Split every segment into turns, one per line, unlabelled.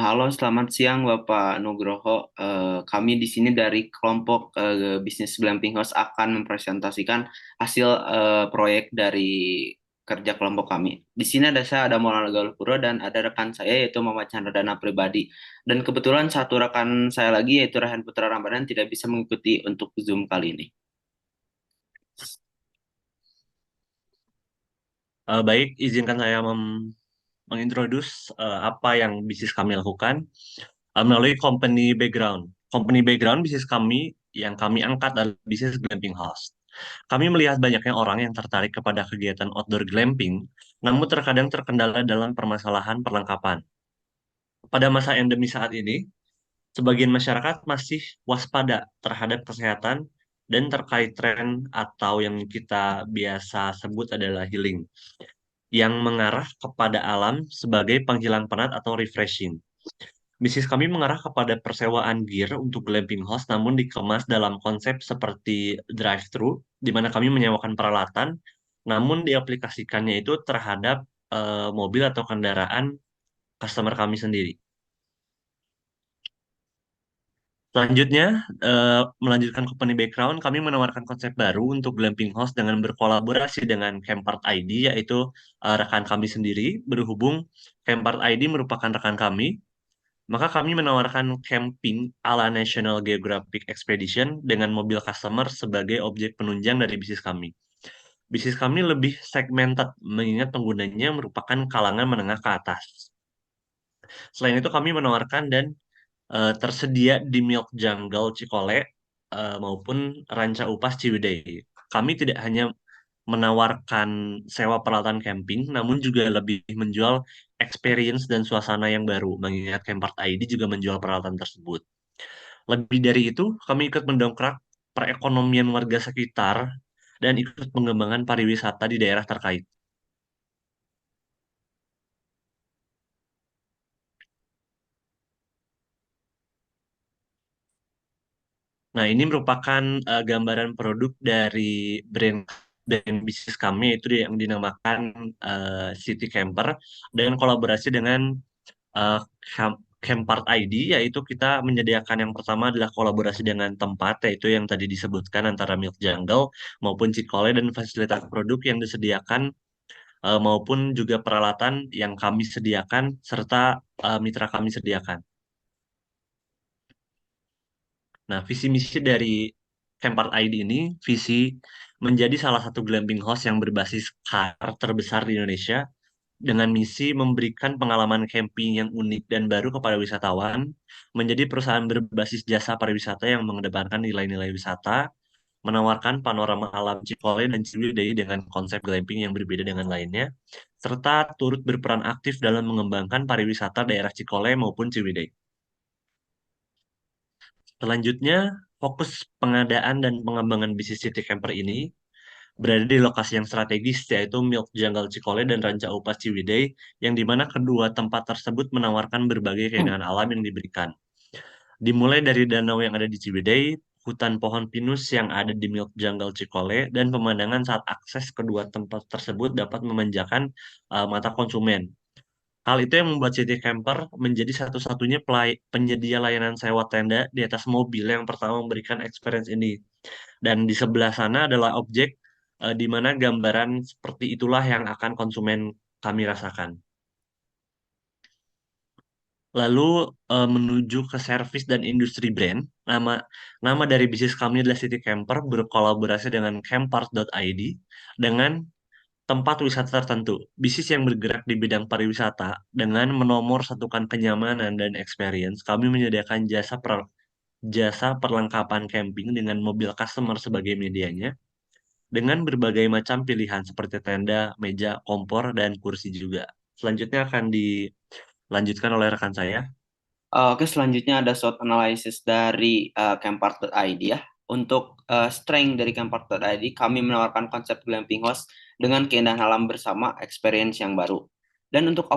Halo, selamat siang Bapak Nugroho. Kami di sini dari kelompok bisnis Glamping House akan mempresentasikan hasil proyek dari kerja kelompok kami. Di sini ada saya, ada Maulana Galuh dan ada rekan saya yaitu Muhammad Chandra Dana Pribadi. Dan kebetulan satu rekan saya lagi yaitu Rehan Putra Ramadan tidak bisa mengikuti untuk Zoom kali ini.
Baik, izinkan saya mengintroduce apa yang bisnis kami lakukan melalui company background. Company background bisnis kami yang kami angkat adalah bisnis glamping house. Kami melihat banyaknya orang yang tertarik kepada kegiatan outdoor glamping, namun terkadang terkendala dalam permasalahan perlengkapan. Pada masa endemi saat ini, sebagian masyarakat masih waspada terhadap kesehatan dan terkait tren atau yang kita biasa sebut adalah healing yang mengarah kepada alam sebagai panggilan penat atau refreshing. Bisnis kami mengarah kepada persewaan gear untuk glamping house namun dikemas dalam konsep seperti drive-thru, di mana kami menyewakan peralatan, namun diaplikasikannya itu terhadap mobil atau kendaraan customer kami sendiri. Selanjutnya, melanjutkan company background, kami menawarkan konsep baru untuk glamping house dengan berkolaborasi dengan Campart ID, yaitu rekan kami sendiri. Berhubung Campart ID merupakan rekan kami, maka kami menawarkan camping ala National Geographic Expedition dengan mobil customer sebagai objek penunjang dari bisnis kami. Bisnis kami lebih segmented, mengingat penggunanya merupakan kalangan menengah ke atas. Selain itu, kami menawarkan dan tersedia di Milk Jungle Cikole maupun Ranca Upas Ciwidey. Kami tidak hanya menawarkan sewa peralatan camping, namun juga lebih menjual experience dan suasana yang baru, mengingat Campart ID juga menjual peralatan tersebut. Lebih dari itu, kami ikut mendongkrak perekonomian warga sekitar dan ikut pengembangan pariwisata di daerah terkait. Nah, ini merupakan gambaran produk dari brand brand bisnis kami yaitu yang dinamakan City Camper dengan kolaborasi dengan eh, Campart ID, yaitu kita menyediakan yang pertama adalah kolaborasi dengan tempat yaitu yang tadi disebutkan antara Milk Jungle maupun Cikole, dan fasilitas produk yang disediakan maupun juga peralatan yang kami sediakan serta mitra kami sediakan. Nah, visi misi dari Campart ID ini, visi menjadi salah satu glamping house yang berbasis car terbesar di Indonesia, dengan misi memberikan pengalaman camping yang unik dan baru kepada wisatawan, menjadi perusahaan berbasis jasa pariwisata yang mengedepankan nilai-nilai wisata, menawarkan panorama alam Cikole dan Ciwidey dengan konsep glamping yang berbeda dengan lainnya, serta turut berperan aktif dalam mengembangkan pariwisata daerah Cikole maupun Ciwidey. Selanjutnya, fokus pengadaan dan pengembangan bisnis City Camper ini berada di lokasi yang strategis, yaitu Milk Jungle Cikole dan Ranca Upas Ciwidey, yang dimana kedua tempat tersebut menawarkan berbagai keindahan alam yang diberikan. Dimulai dari danau yang ada di Ciwidey, hutan pohon pinus yang ada di Milk Jungle Cikole, dan pemandangan saat akses kedua tempat tersebut dapat memanjakan mata konsumen. Hal itu yang membuat City Camper menjadi satu-satunya penyedia layanan sewa tenda di atas mobil yang pertama memberikan experience ini. Dan di sebelah sana adalah objek di mana gambaran seperti itulah yang akan konsumen kami rasakan. Lalu menuju ke service dan industri brand, nama nama dari bisnis kami adalah City Camper berkolaborasi dengan Campart.id dengan tempat wisata tertentu. Bisnis yang bergerak di bidang pariwisata dengan menomor satukan kenyamanan dan experience, kami menyediakan jasa perlengkapan camping dengan mobil customer sebagai medianya, dengan berbagai macam pilihan seperti tenda, meja, kompor, dan kursi juga. Selanjutnya akan dilanjutkan oleh rekan saya.
Oke, selanjutnya ada SWOT analysis dari Campart.id ya. Untuk strength dari Campart.id, kami menawarkan konsep glamping house dengan keindahan alam bersama experience yang baru. Dan untuk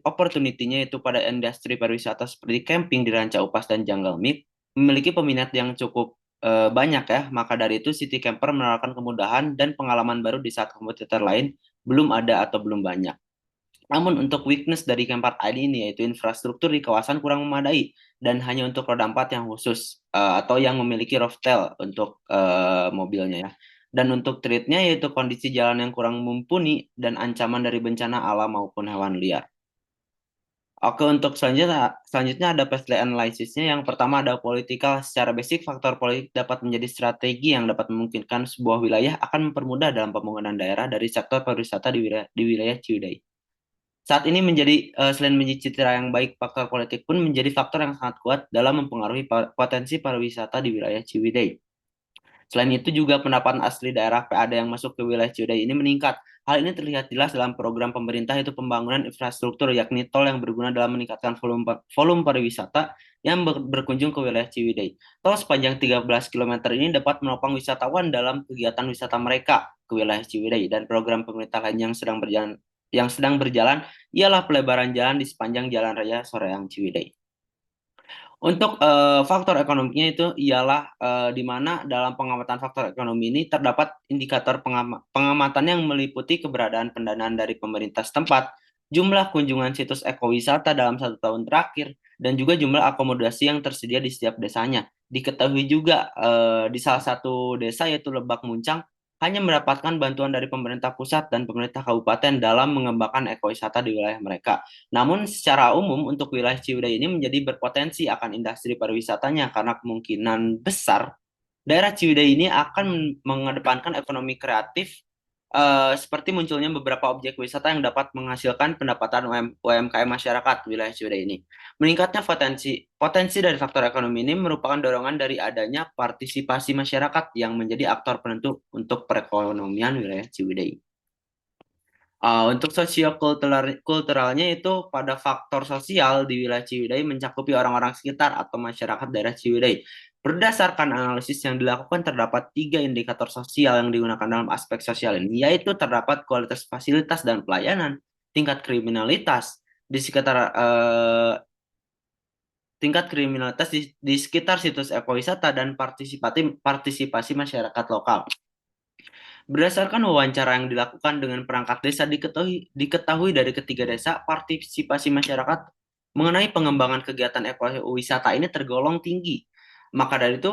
opportunity-nya itu pada industri pariwisata seperti camping di Ranca Upas dan Jungle Meet, memiliki peminat yang cukup banyak ya. Maka dari itu City Camper menawarkan kemudahan dan pengalaman baru di saat kompetitor lain belum ada atau belum banyak. Namun untuk weakness dari Kempart ID ini yaitu infrastruktur di kawasan kurang memadai dan hanya untuk roda 4 yang khusus atau yang memiliki roof tail untuk mobilnya ya. Dan untuk treatnya yaitu kondisi jalan yang kurang mumpuni dan ancaman dari bencana alam maupun hewan liar. Oke, untuk selanjutnya ada pesley analysisnya. Yang pertama ada politikal. Secara basic, faktor politik dapat menjadi strategi yang dapat memungkinkan sebuah wilayah akan mempermudah dalam pembangunan daerah dari sektor pariwisata di wilayah Ciwidey. Saat ini selain menjadi citra yang baik, faktor politik pun menjadi faktor yang sangat kuat dalam mempengaruhi potensi pariwisata di wilayah Ciwidey. Selain itu juga pendapatan asli daerah PAD yang masuk ke wilayah Ciwidey ini meningkat. Hal ini terlihat jelas dalam program pemerintah yaitu pembangunan infrastruktur yakni tol yang berguna dalam meningkatkan volume pariwisata yang berkunjung ke wilayah Ciwidey. Tol sepanjang 13 km ini dapat menopang wisatawan dalam kegiatan wisata mereka ke wilayah Ciwidey dan program pemerintah lain yang sedang berjalan ialah pelebaran jalan di sepanjang Jalan Raya Soreang Ciwidey. Untuk faktor ekonominya itu ialah di mana dalam pengamatan faktor ekonomi ini terdapat indikator pengamatan yang meliputi keberadaan pendanaan dari pemerintah setempat, jumlah kunjungan situs ekowisata dalam 1 tahun terakhir, dan juga jumlah akomodasi yang tersedia di setiap desanya. Diketahui juga di salah satu desa yaitu Lebak Muncang hanya mendapatkan bantuan dari pemerintah pusat dan pemerintah kabupaten dalam mengembangkan ekowisata di wilayah mereka. Namun secara umum untuk wilayah Ciwidey ini menjadi berpotensi akan industri pariwisatanya karena kemungkinan besar daerah Ciwidey ini akan mengedepankan ekonomi kreatif seperti munculnya beberapa objek wisata yang dapat menghasilkan pendapatan UMKM masyarakat wilayah Ciwidey ini. Meningkatnya potensi potensi dari faktor ekonomi ini merupakan dorongan dari adanya partisipasi masyarakat yang menjadi aktor penentu untuk perekonomian wilayah Ciwidey. Untuk kulturalnya itu pada faktor sosial di wilayah Ciwidey mencakupi orang-orang sekitar atau masyarakat daerah Ciwidey. Berdasarkan analisis yang dilakukan terdapat 3 indikator sosial yang digunakan dalam aspek sosial ini, yaitu terdapat kualitas fasilitas dan pelayanan, tingkat kriminalitas di sekitar di sekitar situs ekowisata dan partisipasi masyarakat lokal. Berdasarkan wawancara yang dilakukan dengan perangkat desa diketahui dari ketiga desa, partisipasi masyarakat mengenai pengembangan kegiatan ekowisata ini tergolong tinggi. Maka dari itu,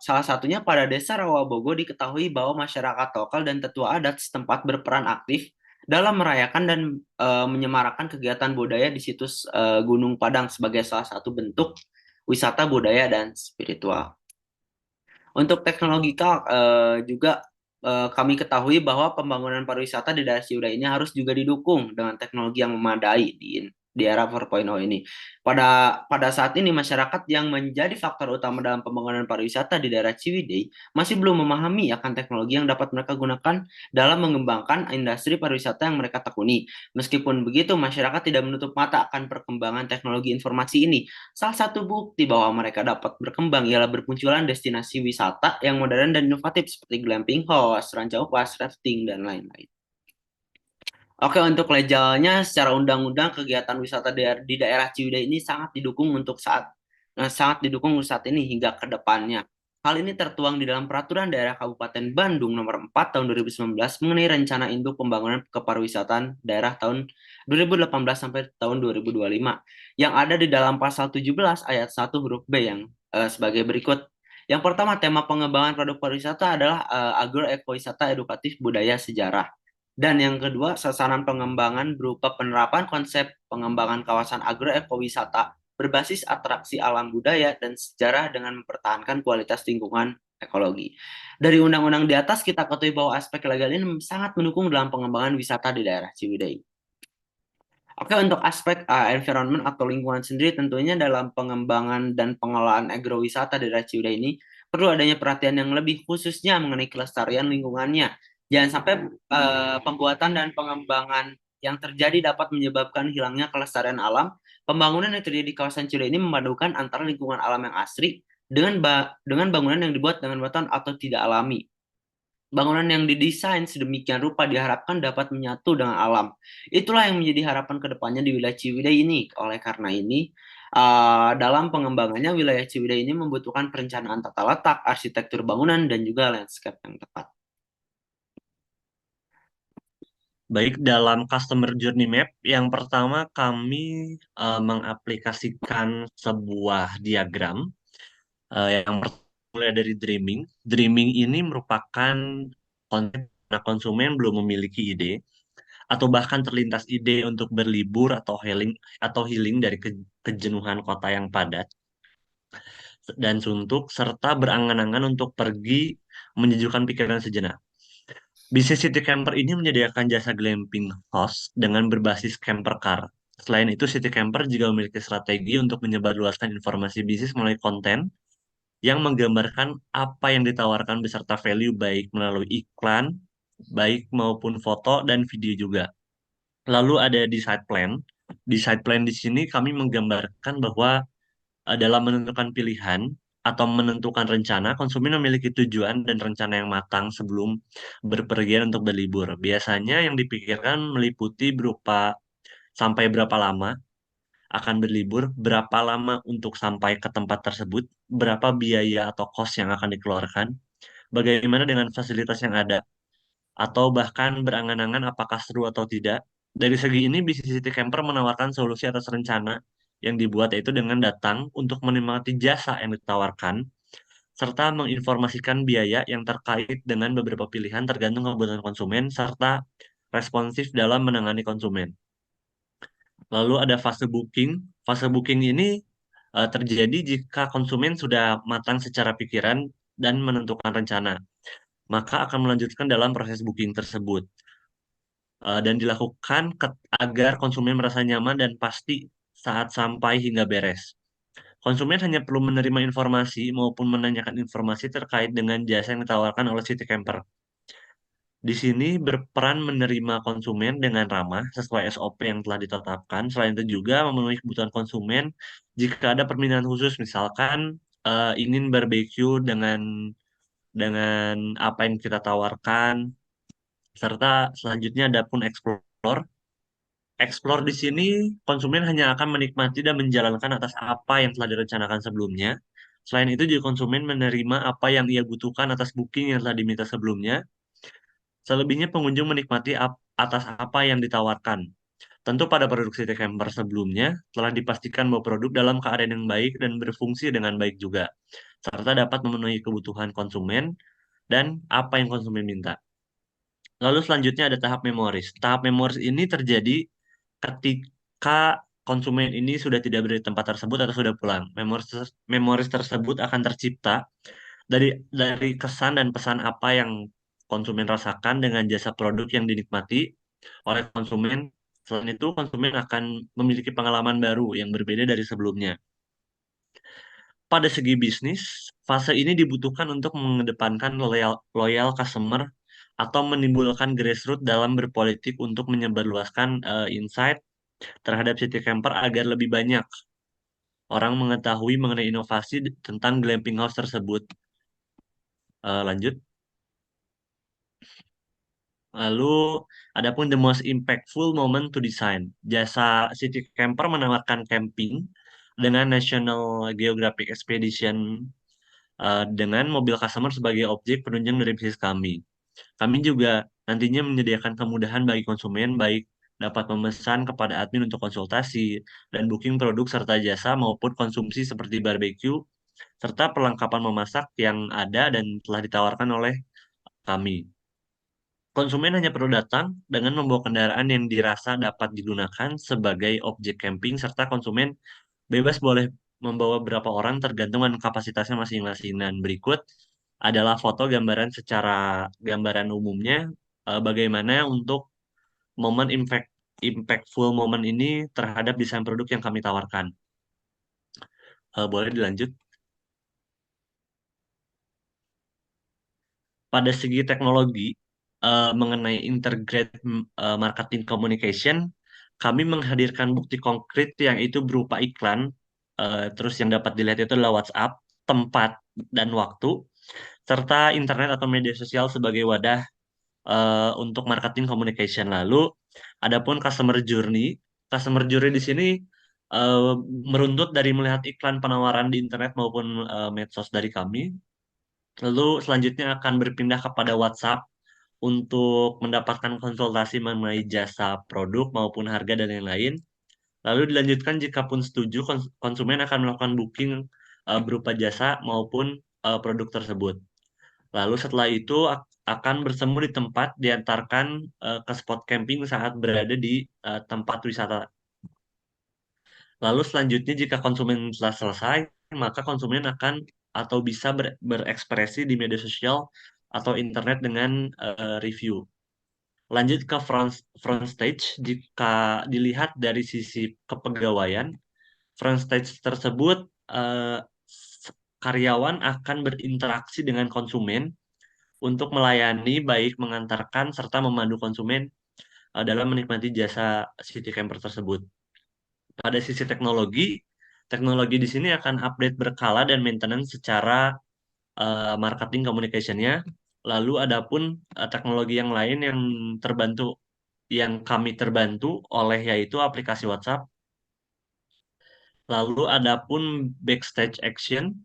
salah satunya pada desa Rawabogo diketahui bahwa masyarakat lokal dan tetua adat setempat berperan aktif dalam merayakan dan menyemarakkan kegiatan budaya di situs Gunung Padang sebagai salah satu bentuk wisata budaya dan spiritual. Untuk teknologikal juga kami ketahui bahwa pembangunan pariwisata di daerah Ciwidey ini harus juga didukung dengan teknologi yang memadai di era 4.0 ini. Pada saat ini masyarakat yang menjadi faktor utama dalam pembangunan pariwisata di daerah Ciwidey masih belum memahami akan teknologi yang dapat mereka gunakan dalam mengembangkan industri pariwisata yang mereka tekuni. Meskipun begitu, masyarakat tidak menutup mata akan perkembangan teknologi informasi ini. Salah satu bukti bahwa mereka dapat berkembang ialah bermunculan destinasi wisata yang modern dan inovatif seperti glamping house, ranca upas, rafting, dan lain-lain. Oke, untuk legalnya secara undang-undang kegiatan wisata di daerah Ciwidey ini sangat didukung saat ini hingga ke depannya. Hal ini tertuang di dalam Peraturan Daerah Kabupaten Bandung Nomor 4 Tahun 2019 mengenai Rencana Induk Pembangunan Kepariwisataan Daerah tahun 2018 sampai tahun 2025 yang ada di dalam pasal 17 ayat 1 huruf B yang sebagai berikut. Yang pertama, tema pengembangan produk pariwisata adalah agroekowisata edukatif budaya sejarah. Dan yang kedua, sasaran pengembangan berupa penerapan konsep pengembangan kawasan agroekowisata berbasis atraksi alam budaya dan sejarah dengan mempertahankan kualitas lingkungan ekologi. Dari undang-undang di atas kita ketahui bahwa aspek legal ini sangat mendukung dalam pengembangan wisata di daerah Ciwidey. Oke, untuk aspek environment atau lingkungan sendiri tentunya dalam pengembangan dan pengelolaan agrowisata di daerah Ciwidey ini perlu adanya perhatian yang lebih khususnya mengenai kelestarian lingkungannya. Jangan sampai pembuatan dan pengembangan yang terjadi dapat menyebabkan hilangnya kelestarian alam. Pembangunan yang terjadi di kawasan Ciwidey ini memadukan antara lingkungan alam yang asri dengan bangunan yang dibuat dengan batuan atau tidak alami. Bangunan yang didesain sedemikian rupa diharapkan dapat menyatu dengan alam. Itulah yang menjadi harapan kedepannya di wilayah Ciwidey ini. Oleh karena ini, dalam pengembangannya wilayah Ciwidey ini membutuhkan perencanaan tata letak, arsitektur bangunan, dan juga landscape yang tepat.
Baik, dalam customer journey map, yang pertama kami mengaplikasikan sebuah diagram yang mulai dari dreaming. Dreaming ini merupakan konsep mana konsumen belum memiliki ide atau bahkan terlintas ide untuk berlibur atau healing dari kejenuhan kota yang padat dan suntuk serta berangan-angan untuk pergi menyejukkan pikiran sejenak. Bisnis City Camper ini menyediakan jasa glamping house dengan berbasis camper car. Selain itu, City Camper juga memiliki strategi untuk menyebarluaskan informasi bisnis melalui konten yang menggambarkan apa yang ditawarkan beserta value baik melalui iklan, baik maupun foto dan video juga. Lalu ada di side plan. Di side plan di sini kami menggambarkan bahwa dalam menentukan pilihan atau menentukan rencana, konsumen memiliki tujuan dan rencana yang matang sebelum berpergian untuk berlibur. Biasanya yang dipikirkan meliputi berupa sampai berapa lama akan berlibur, berapa lama untuk sampai ke tempat tersebut, berapa biaya atau cost yang akan dikeluarkan, bagaimana dengan fasilitas yang ada, atau bahkan berangan-angan apakah seru atau tidak. Dari segi ini, bisnis City Camper menawarkan solusi atas rencana yang dibuat yaitu dengan datang untuk menikmati jasa yang ditawarkan, serta menginformasikan biaya yang terkait dengan beberapa pilihan tergantung kebutuhan konsumen, serta responsif dalam menangani konsumen. Lalu ada fase booking. Fase booking ini terjadi jika konsumen sudah matang secara pikiran dan menentukan rencana, maka akan melanjutkan dalam proses booking tersebut. Dan dilakukan agar konsumen merasa nyaman dan pasti saat sampai hingga beres. Konsumen hanya perlu menerima informasi maupun menanyakan informasi terkait dengan jasa yang ditawarkan oleh City Camper. Di sini berperan menerima konsumen dengan ramah sesuai SOP yang telah ditetapkan. Selain itu juga memenuhi kebutuhan konsumen jika ada permintaan khusus, misalkan ingin barbeque dengan apa yang kita tawarkan, serta selanjutnya ada pun explore. Explore di sini konsumen hanya akan menikmati dan menjalankan atas apa yang telah direncanakan sebelumnya. Selain itu juga konsumen menerima apa yang ia butuhkan atas booking yang telah diminta sebelumnya. Selebihnya pengunjung menikmati atas apa yang ditawarkan. Tentu pada produk City Camper sebelumnya telah dipastikan bahwa produk dalam keadaan yang baik dan berfungsi dengan baik juga, serta dapat memenuhi kebutuhan konsumen dan apa yang konsumen minta. Lalu selanjutnya ada tahap memoris. Tahap memoris ini terjadi ketika konsumen ini sudah tidak berada di tempat tersebut atau sudah pulang. Memoris tersebut akan tercipta dari kesan dan pesan apa yang konsumen rasakan dengan jasa produk yang dinikmati oleh konsumen. Selain itu, konsumen akan memiliki pengalaman baru yang berbeda dari sebelumnya. Pada segi bisnis, fase ini dibutuhkan untuk mengedepankan loyal customer atau menimbulkan grassroots dalam berpolitik untuk menyebarluaskan insight terhadap City Camper agar lebih banyak orang mengetahui mengenai inovasi tentang glamping house tersebut. Lanjut. Lalu, adapun the most impactful moment to design. Jasa City Camper menawarkan camping dengan National Geographic Expedition dengan mobil customer sebagai objek penunjang dari bisnis kami. Kami juga nantinya menyediakan kemudahan bagi konsumen, baik dapat memesan kepada admin untuk konsultasi dan booking produk serta jasa maupun konsumsi seperti barbecue, serta perlengkapan memasak yang ada dan telah ditawarkan oleh kami. Konsumen hanya perlu datang dengan membawa kendaraan yang dirasa dapat digunakan sebagai objek camping, serta konsumen bebas boleh membawa berapa orang tergantung dengan kapasitasnya masing-masing. Dan berikut adalah foto gambaran umumnya bagaimana untuk momen impactful momen ini terhadap desain produk yang kami tawarkan. Boleh dilanjut. Pada segi teknologi mengenai integrated marketing communication, kami menghadirkan bukti konkret yang itu berupa iklan, terus yang dapat dilihat itu adalah WhatsApp, tempat dan waktu, serta internet atau media sosial sebagai wadah untuk marketing communication. Lalu, adapun customer journey di sini eh, meruntut dari melihat iklan penawaran di internet maupun medsos dari kami. Lalu selanjutnya akan berpindah kepada WhatsApp. untuk mendapatkan konsultasi mengenai jasa produk maupun harga dan lain-lain. Lalu dilanjutkan jika pun setuju, konsumen akan melakukan booking berupa jasa maupun produk tersebut. Lalu setelah itu akan bersemu di tempat, diantarkan ke spot camping saat berada di tempat wisata. Lalu selanjutnya jika konsumen telah selesai, maka konsumen akan atau bisa berekspresi di media sosial atau internet dengan review. Lanjut ke front stage, jika dilihat dari sisi kepegawaian, front stage tersebut karyawan akan berinteraksi dengan konsumen untuk melayani, baik mengantarkan serta memandu konsumen dalam menikmati jasa city camper tersebut. Pada sisi teknologi, teknologi di sini akan update berkala dan maintenance secara marketing communication-nya. Lalu adapun teknologi yang lain yang kami terbantu oleh yaitu aplikasi WhatsApp. Lalu adapun backstage action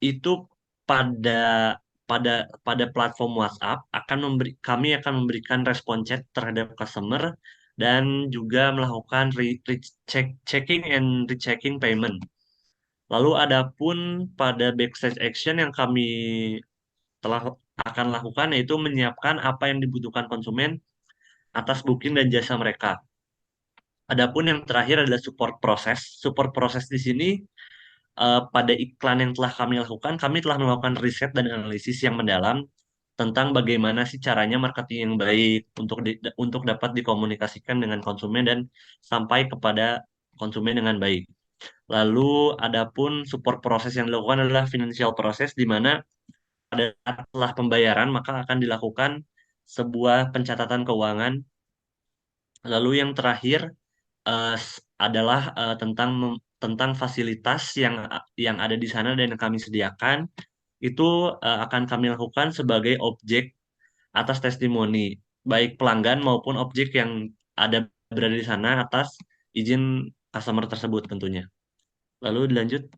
itu pada pada pada platform WhatsApp kami akan memberikan respon chat terhadap customer dan juga melakukan checking and rechecking payment. Lalu adapun pada backstage action yang kami telah akan lakukan yaitu menyiapkan apa yang dibutuhkan konsumen atas booking dan jasa mereka. Adapun yang terakhir adalah support proses. Support proses di sini pada iklan yang telah kami lakukan, kami telah melakukan riset dan analisis yang mendalam tentang bagaimana sih caranya marketing yang baik untuk dapat dikomunikasikan dengan konsumen dan sampai kepada konsumen dengan baik. Lalu adapun support proses yang dilakukan adalah financial proses di mana setelah pembayaran maka akan dilakukan sebuah pencatatan keuangan. Lalu yang terakhir adalah tentang fasilitas yang ada di sana dan yang kami sediakan itu akan kami lakukan sebagai objek atas testimoni baik pelanggan maupun objek yang ada berada di sana atas izin customer tersebut tentunya. Lalu dilanjut.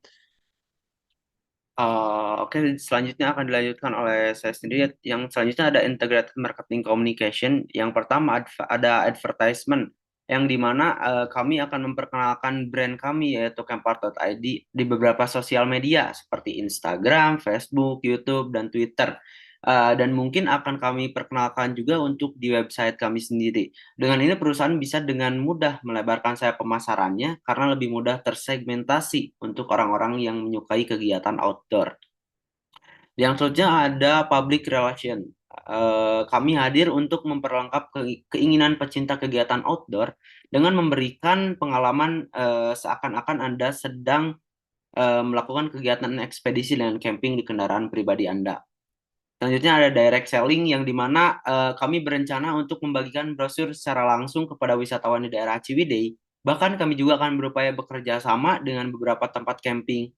Oke, selanjutnya akan dilanjutkan oleh saya sendiri. Yang selanjutnya ada integrated marketing communication. Yang pertama ada advertisement, yang dimana kami akan memperkenalkan brand kami yaitu Kempart.id di beberapa sosial media seperti Instagram, Facebook, YouTube, dan Twitter. Dan mungkin akan kami perkenalkan juga untuk di website kami sendiri. Dengan ini perusahaan bisa dengan mudah melebarkan sayap pemasarannya karena lebih mudah tersegmentasi untuk orang-orang yang menyukai kegiatan outdoor. Yang selanjutnya ada public relation. Kami hadir untuk memperlengkap keinginan pecinta kegiatan outdoor dengan memberikan pengalaman seakan-akan Anda sedang melakukan kegiatan ekspedisi dengan camping di kendaraan pribadi Anda. Selanjutnya ada direct selling yang dimana kami berencana untuk membagikan brosur secara langsung kepada wisatawan di daerah Ciwidey. Bahkan kami juga akan berupaya bekerja sama dengan beberapa tempat camping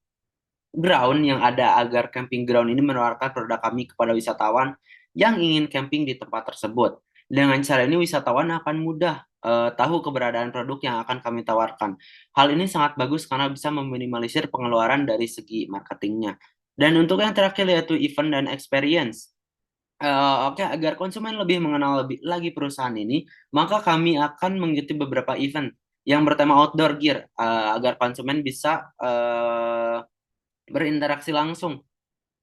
ground yang ada agar camping ground ini menawarkan produk kami kepada wisatawan yang ingin camping di tempat tersebut. Dengan cara ini wisatawan akan mudah tahu keberadaan produk yang akan kami tawarkan. Hal ini sangat bagus karena bisa meminimalisir pengeluaran dari segi marketingnya. Dan untuk yang terakhir yaitu event dan experience. Oke, agar konsumen lebih mengenal lebih lagi perusahaan ini, maka kami akan mengikuti beberapa event yang bertema outdoor gear agar konsumen bisa berinteraksi langsung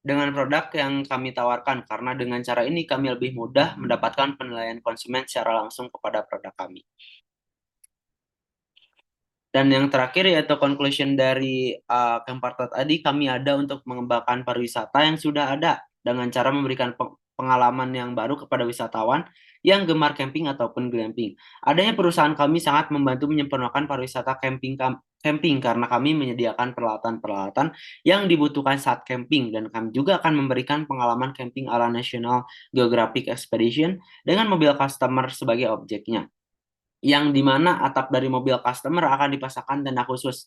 dengan produk yang kami tawarkan karena dengan cara ini kami lebih mudah mendapatkan penilaian konsumen secara langsung kepada produk kami. Dan yang terakhir yaitu conclusion dari Kempart.id, kami ada untuk mengembangkan pariwisata yang sudah ada dengan cara memberikan pengalaman yang baru kepada wisatawan yang gemar camping ataupun glamping. Adanya perusahaan kami sangat membantu menyempurnakan pariwisata camping karena kami menyediakan peralatan-peralatan yang dibutuhkan saat camping dan kami juga akan memberikan pengalaman camping ala National Geographic Expedition dengan mobil customer sebagai objeknya, yang dimana atap dari mobil customer akan dipasangkan tenda khusus.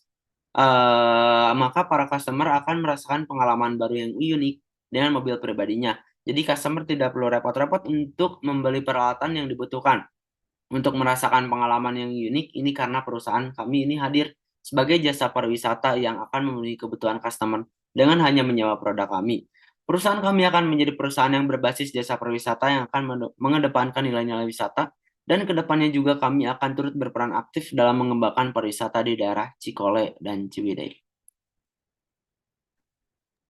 Maka para customer akan merasakan pengalaman baru yang unik dengan mobil pribadinya. Jadi customer tidak perlu repot-repot untuk membeli peralatan yang dibutuhkan. Untuk merasakan pengalaman yang unik ini karena perusahaan kami ini hadir sebagai jasa pariwisata yang akan memenuhi kebutuhan customer dengan hanya menyewa produk kami. Perusahaan kami akan menjadi perusahaan yang berbasis jasa pariwisata yang akan mengedepankan nilai-nilai wisata, dan kedepannya juga kami akan turut berperan aktif dalam mengembangkan pariwisata di daerah Cikole dan Ciwidey.